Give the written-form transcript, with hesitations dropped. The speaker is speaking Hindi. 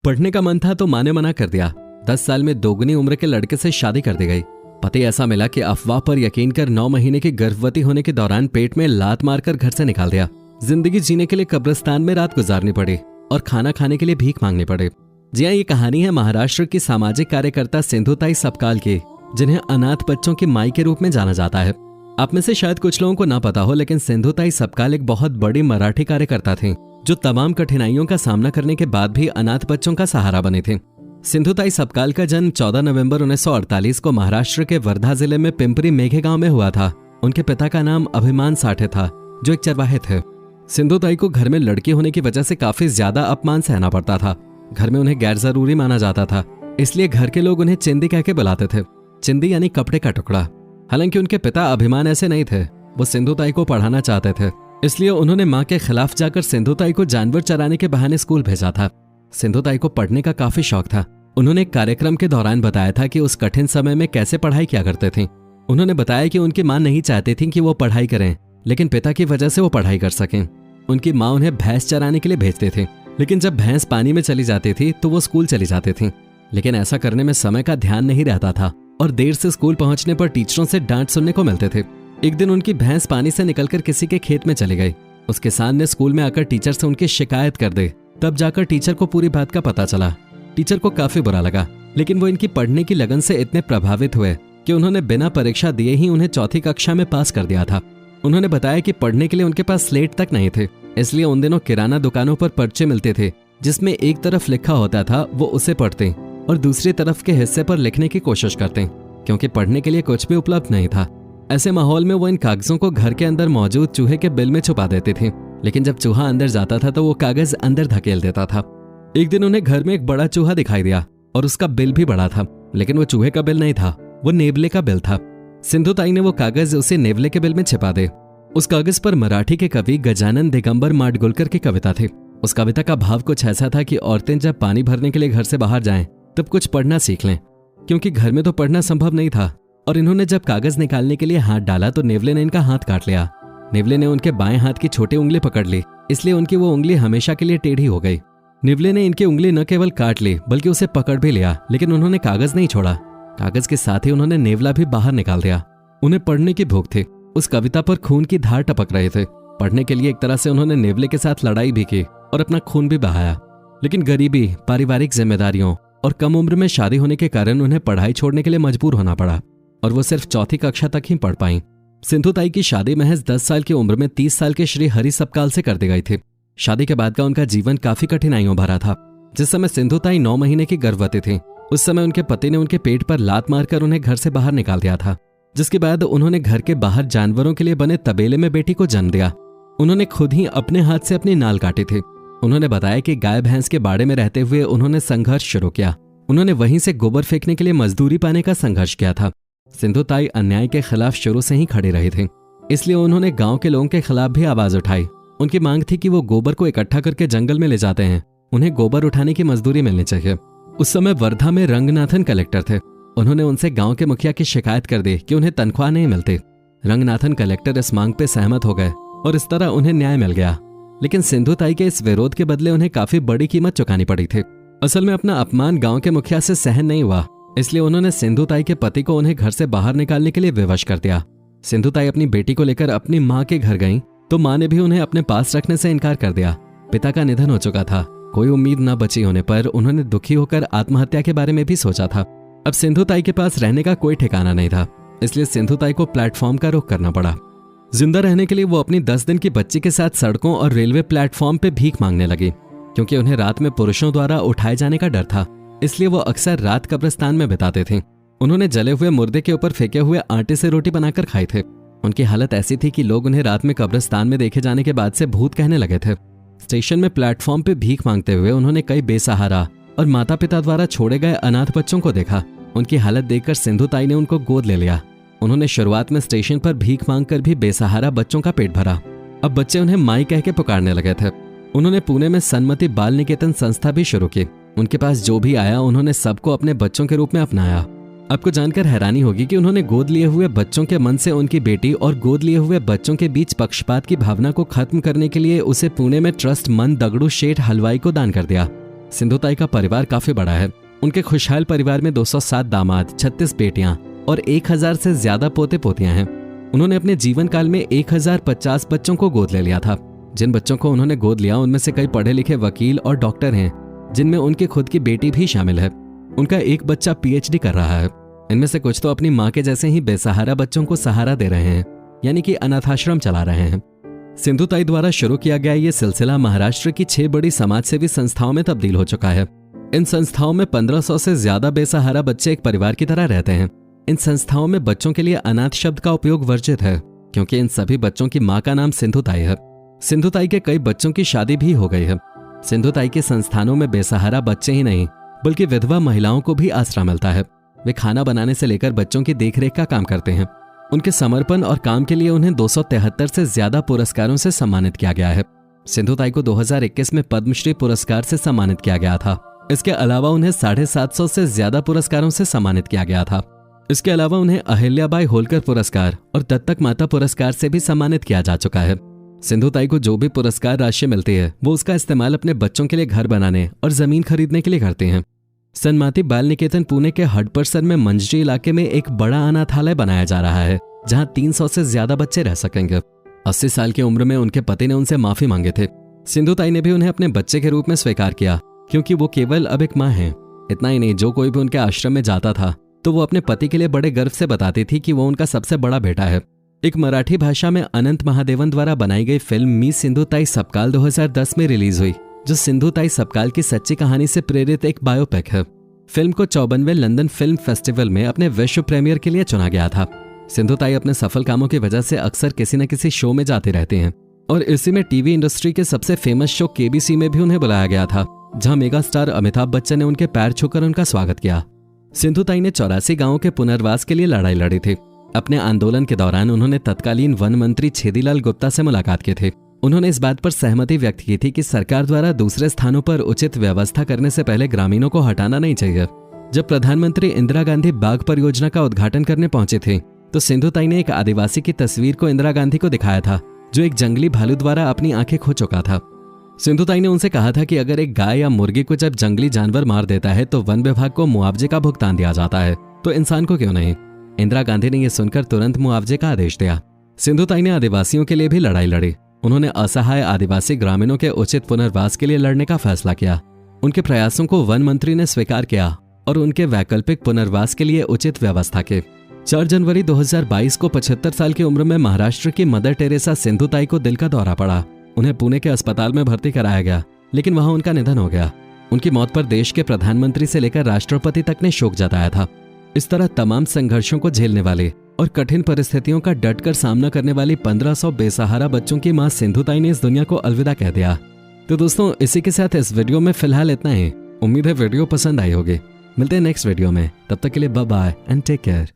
पढ़ने का मन था तो माँ ने मना कर दिया। 10 साल में दोगुनी उम्र के लड़के से शादी कर दी गई। पति ऐसा मिला कि अफवाह पर यकीन कर 9 महीने की गर्भवती होने के दौरान पेट में लात मारकर घर से निकाल दिया। जिंदगी जीने के लिए कब्रिस्तान में रात गुजारनी पड़ी और खाना खाने के लिए भीख मांगनी पड़े। जी हाँ, ये कहानी है महाराष्ट्र की सामाजिक कार्यकर्ता सिंधुताई सपकाल की, जिन्हें अनाथ बच्चों की माई के रूप में जाना जाता है। आप में से शायद कुछ लोगों को ना पता हो, लेकिन सिंधुताई सपकाल एक बहुत बड़ी मराठी कार्यकर्ता थी, जो तमाम कठिनाइयों का सामना करने के बाद भी अनाथ बच्चों का सहारा बनी थी। सिंधुताई सपकाल का जन्म 14 नवंबर 1948 को महाराष्ट्र के वर्धा जिले में पिंपरी मेघे गांव में हुआ था। उनके पिता का नाम अभिमान साठे था, जो एक चरवाहे थे। सिंधुताई को घर में लड़की होने की वजह से काफी ज्यादा अपमान सहना पड़ता था। घर में उन्हें गैर जरूरी माना जाता था, इसलिए घर के लोग उन्हें चिंदी कह के बुलाते थे। चिंदी यानी कपड़े का टुकड़ा। हालांकि उनके पिता अभिमान ऐसे नहीं थे, वो सिंधुताई को पढ़ाना चाहते थे, इसलिए उन्होंने माँ के खिलाफ जाकर सिंधुताई को जानवर चराने के बहाने स्कूल भेजा था। सिंधुताई को पढ़ने का काफी शौक था। उन्होंने एक कार्यक्रम के दौरान बताया था कि उस कठिन समय में कैसे पढ़ाई किया करते थे। उन्होंने बताया कि उनकी माँ नहीं चाहती थी कि वो पढ़ाई करें, लेकिन पिता की वजह से वो पढ़ाई कर सकें। उनकी माँ उन्हें भैंस चराने के लिए भेजते थे, लेकिन जब भैंस पानी में चली जाती थी तो वो स्कूल चली जाती थी। लेकिन ऐसा करने में समय का ध्यान नहीं रहता था और देर से स्कूल पहुंचने पर टीचरों से डांट सुनने को मिलते थे। एक दिन उनकी भैंस पानी से निकलकर किसी के खेत में चली गई। उस किसान ने स्कूल में आकर टीचर से उनकी शिकायत कर दी। तब जाकर टीचर को पूरी बात का पता चला। टीचर को काफी बुरा लगा, लेकिन वो इनकी पढ़ने की लगन से इतने प्रभावित हुए कि उन्होंने बिना परीक्षा दिए ही उन्हें 4th कक्षा में पास कर दिया था। उन्होंने बताया कि पढ़ने के लिए उनके पास स्लेट तक नहीं थे, इसलिए उन दिनों किराना दुकानों पर पर्चे मिलते थे, जिसमें एक तरफ लिखा होता था वो उसे पढ़ते और दूसरी तरफ के हिस्से पर लिखने की कोशिश करते, क्योंकि पढ़ने के लिए कुछ भी उपलब्ध नहीं था। ऐसे माहौल में वो इन कागजों को घर के अंदर मौजूद चूहे के बिल में छुपा देते थे, लेकिन जब चूहा अंदर जाता था तो वो कागज अंदर धकेल देता था। एक दिन उन्हें घर में एक बड़ा चूहा दिखाई दिया और उसका बिल भी बड़ा था, लेकिन वो चूहे का बिल नहीं था, वो नेवले का बिल था। सिंधुताई ने वो कागज उसे नेवले के बिल में छिपा दे। उस कागज पर मराठी के कवि गजानन दिगंबर माडगुलकर की कविता थी। उस कविता का भाव कुछ ऐसा था कि औरतें जब पानी भरने के लिए घर से बाहर जाएं, तब कुछ पढ़ना सीख लें, क्योंकि घर में तो पढ़ना संभव नहीं था। और इन्होंने जब कागज निकालने के लिए हाथ डाला तो नेवले ने इनका हाथ काट लिया। नेवले ने उनके बाएं हाथ की छोटी उंगली पकड़ ली, इसलिए उनकी वो उंगली हमेशा के लिए टेढ़ी हो गई। नेवले ने इनकी उंगली न केवल काट ली बल्कि उसे पकड़ भी लिया, लेकिन उन्होंने कागज नहीं छोड़ा। कागज के साथ ही उन्होंने नेवला भी बाहर निकाल दिया। उन्हें पढ़ने की भूख थी। उस कविता पर खून की धार टपक रहे थे। पढ़ने के लिए एक तरह से उन्होंने नेवले के साथ लड़ाई भी की और अपना खून भी बहाया। लेकिन गरीबी, पारिवारिक जिम्मेदारियों और कम उम्र में शादी होने के कारण उन्हें पढ़ाई छोड़ने के लिए मजबूर होना पड़ा और वो सिर्फ 4th कक्षा तक ही पढ़ पाई। सिंधुताई की शादी महज 10 साल की उम्र में 30 साल के श्री हरि सपकाल से कर दी गई थी। शादी के बाद का उनका जीवन काफी कठिनाइयों भरा था। जिस समय सिंधुताई 9 महीने की गर्भवती थी, उस समय उनके पति ने उनके पेट पर लात मारकर उन्हें घर से बाहर निकाल दिया था, जिसके बाद उन्होंने घर के बाहर जानवरों के लिए बने तबेले में बेटी को जन्म दिया। उन्होंने खुद ही अपने हाथ से अपनी नाल काटी थी। उन्होंने बताया कि गाय भैंस के बाड़े में रहते हुए उन्होंने संघर्ष शुरू किया। उन्होंने वहीं से गोबर फेंकने के लिए मजदूरी पाने का संघर्ष किया था। सिंधुताई अन्याय के खिलाफ शुरू से ही खड़ी रही थी, इसलिए उन्होंने गांव के लोगों के खिलाफ भी आवाज उठाई। उनकी मांग थी कि वो गोबर को इकट्ठा करके जंगल में ले जाते हैं, उन्हें गोबर उठाने की मजदूरी मिलनी चाहिए। उस समय वर्धा में रंगनाथन कलेक्टर थे। उन्होंने उनसे गांव के मुखिया की शिकायत कर दी कि उन्हें तनख्वाह नहीं मिलती। रंगनाथन कलेक्टर इस मांग पे सहमत हो गए और इस तरह उन्हें न्याय मिल गया। लेकिन सिंधुताई के इस विरोध के बदले उन्हें काफी बड़ी कीमत चुकानी पड़ी थी। असल में अपना अपमान गांव के मुखिया से सहन नहीं हुआ, इसलिए उन्होंने सिंधुताई के पति को उन्हें घर से बाहर निकालने के लिए विवश कर दिया। सिंधुताई अपनी बेटी को लेकर अपनी माँ के घर गईं, तो माँ ने भी उन्हें अपने पास रखने से इनकार कर दिया। पिता का निधन हो चुका था। कोई उम्मीद न बची होने पर उन्होंने दुखी होकर आत्महत्या के बारे में भी सोचा था। अब सिंधुताई के पास रहने का कोई ठिकाना नहीं था, इसलिए सिंधुताई को प्लेटफॉर्म का रुख करना पड़ा। जिंदा रहने के लिए वो अपनी 10 दिन की बच्ची के साथ सड़कों और रेलवे प्लेटफॉर्म पे भीख मांगने लगी, क्योंकि उन्हें रात में पुरुषों द्वारा उठाए जाने का डर था। इसलिए वो अक्सर रात कब्रिस्तान में बिताते थे। उन्होंने जले हुए मुर्दे के ऊपर फेंके हुए आटे से रोटी बनाकर खाई थे। उनकी हालत ऐसी थी कि लोग उन्हें रात में कब्रिस्तान में देखे जाने के बाद से भूत कहने लगे थे। स्टेशन में प्लेटफॉर्म पे भीख मांगते हुए उन्होंने कई बेसहारा और माता पिता द्वारा छोड़े गए अनाथ बच्चों को देखा। उनकी हालत देखकर सिंधुताई ने उनको गोद ले लिया। उन्होंने शुरुआत में स्टेशन पर भीख मांगकर भी बेसहारा बच्चों का पेट भरा। अब बच्चे उन्हें माई कह के पुकारने लगे थे। उन्होंने पुणे में सन्मति बाल निकेतन संस्था भी शुरू की। उनके पास जो भी आया उन्होंने सबको अपने बच्चों के रूप में अपनाया। आपको जानकर हैरानी होगी कि उन्होंने गोद लिए हुए बच्चों के मन से उनकी बेटी और गोद लिए हुए बच्चों के बीच पक्षपात की भावना को खत्म करने के लिए उसे पुणे में ट्रस्ट मंद दगड़ू शेठ हलवाई को दान कर दिया। सिंधुताई का परिवार काफी बड़ा है। उनके खुशहाल परिवार में 207 दामाद, 36 बेटियां और 1000 से ज्यादा पोते पोतियां हैं। उन्होंने अपने जीवन काल में 1050 बच्चों को गोद ले लिया था। जिन बच्चों को उन्होंने गोद लिया उनमें से कई पढ़े लिखे वकील और डॉक्टर हैं, जिनमें उनकी खुद की बेटी भी शामिल है। उनका एक बच्चा PhD कर रहा है। इनमें से कुछ तो अपनी माँ के जैसे ही बेसहारा बच्चों को सहारा दे रहे हैं, यानी कि अनाथाश्रम चला रहे हैं। सिंधुताई द्वारा शुरू किया गया ये सिलसिला महाराष्ट्र की 6 बड़ी समाजसेवी संस्थाओं में तब्दील हो चुका है। इन संस्थाओं में 1500 से ज्यादा बेसहारा बच्चे एक परिवार की तरह रहते हैं। इन संस्थाओं में बच्चों के लिए अनाथ शब्द का उपयोग वर्जित है, क्योंकि इन सभी बच्चों की मां का नाम सिंधुताई है। सिंधुताई के कई बच्चों की शादी भी हो गई है। सिंधुताई के संस्थानों में बेसहारा बच्चे ही नहीं, बल्कि विधवा महिलाओं को भी आसरा मिलता है। वे खाना बनाने से लेकर बच्चों की देखरेख का काम करते हैं। उनके समर्पण और काम के लिए उन्हें 273 से ज्यादा पुरस्कारों से सम्मानित किया गया है। सिंधुताई को 2021 में पद्मश्री पुरस्कार से सम्मानित किया गया था। इसके अलावा उन्हें 750 से ज्यादा पुरस्कारों से सम्मानित किया गया था। इसके अलावा उन्हें अहिल्याबाई होलकर पुरस्कार और दत्तक माता पुरस्कार से भी सम्मानित किया जा चुका है। सिंधुताई को जो भी पुरस्कार राशि मिलती है वो उसका इस्तेमाल अपने बच्चों के लिए घर बनाने और जमीन खरीदने के लिए करते हैं। सन्माति बाल निकेतन पुणे के हडपसर में मंजरी इलाके में एक बड़ा अनाथालय बनाया जा रहा है, जहां 300 से ज्यादा बच्चे रह सकेंगे। 80 साल की उम्र में उनके पति ने उनसे माफी मांगे थे। सिंधुताई ने भी उन्हें अपने बच्चे के रूप में स्वीकार किया, क्योंकि वो केवल अब एक माँ हैं। इतना ही नहीं, जो कोई भी उनके आश्रम में जाता था तो वो अपने पति के लिए बड़े गर्व से बताती थी कि वो उनका सबसे बड़ा बेटा है। एक मराठी भाषा में अनंत महादेवन द्वारा बनाई गई फिल्म मी सिंधुताई सपकाल 2010 में रिलीज हुई, जो सिंधुताई सपकाल की सच्ची कहानी से प्रेरित एक बायोपिक है। फिल्म को 54वें लंदन फिल्म फेस्टिवल में अपने विश्व प्रीमियर के लिए चुना गया था। सिंधुताई अपने सफल कामों की वजह से अक्सर किसी न किसी शो में जाते रहते हैं, और इसी में टीवी इंडस्ट्री के सबसे फेमस शो KBC में भी उन्हें बुलाया गया था, जहां मेगा स्टार अमिताभ बच्चन ने उनके पैर छूकर उनका स्वागत किया। सिंधुताई ने 84 गांवों के पुनर्वास के लिए लड़ाई लड़ी थी। अपने आंदोलन के दौरान उन्होंने तत्कालीन वन मंत्री छेदीलाल गुप्ता से मुलाकात की थी। उन्होंने इस बात पर सहमति व्यक्त की थी कि सरकार द्वारा दूसरे स्थानों पर उचित व्यवस्था करने से पहले ग्रामीणों को हटाना नहीं चाहिए। जब प्रधानमंत्री इंदिरा गांधी बाघ परियोजना का उद्घाटन करने पहुंचे थे, तो सिंधुताई ने एक आदिवासी की तस्वीर को इंदिरा गांधी को दिखाया था, जो एक जंगली भालू द्वारा अपनी आंखें खो चुका था। सिंधुताई ने उनसे कहा था कि अगर एक गाय या मुर्गी को जब जंगली जानवर मार देता है तो वन विभाग को मुआवजे का भुगतान दिया जाता है, तो इंसान को क्यों नहीं। इंदिरा गांधी ने यह सुनकर तुरंत मुआवजे का आदेश दिया। सिंधुताई ने आदिवासियों के लिए भी लड़ाई लड़ी। उन्होंने असहाय आदिवासी ग्रामीणों के उचित पुनर्वास के लिए लड़ने का फैसला किया। उनके प्रयासों को वन मंत्री ने स्वीकार किया और उनके वैकल्पिक पुनर्वास के लिए उचित व्यवस्था की। 4 जनवरी 2022 को 75 साल की उम्र में महाराष्ट्र की मदर टेरेसा सिंधुताई को दिल का दौरा पड़ा। उन्हें पुणे के अस्पताल में भर्ती कराया गया, लेकिन वहां उनका निधन हो गया। उनकी मौत पर देश के प्रधानमंत्री से लेकर राष्ट्रपति तक ने शोक जताया था। इस तरह तमाम संघर्षों को झेलने वाले और कठिन परिस्थितियों का डटकर सामना करने वाली 1500 बेसहारा बच्चों की मां सिंधुताई ने इस दुनिया को अलविदा कह दिया। तो दोस्तों, इसी के साथ इस वीडियो में फिलहाल इतना ही। उम्मीद है वीडियो पसंद आई होगी। मिलते हैं नेक्स्ट वीडियो में, तब तक के लिए bye bye and take care.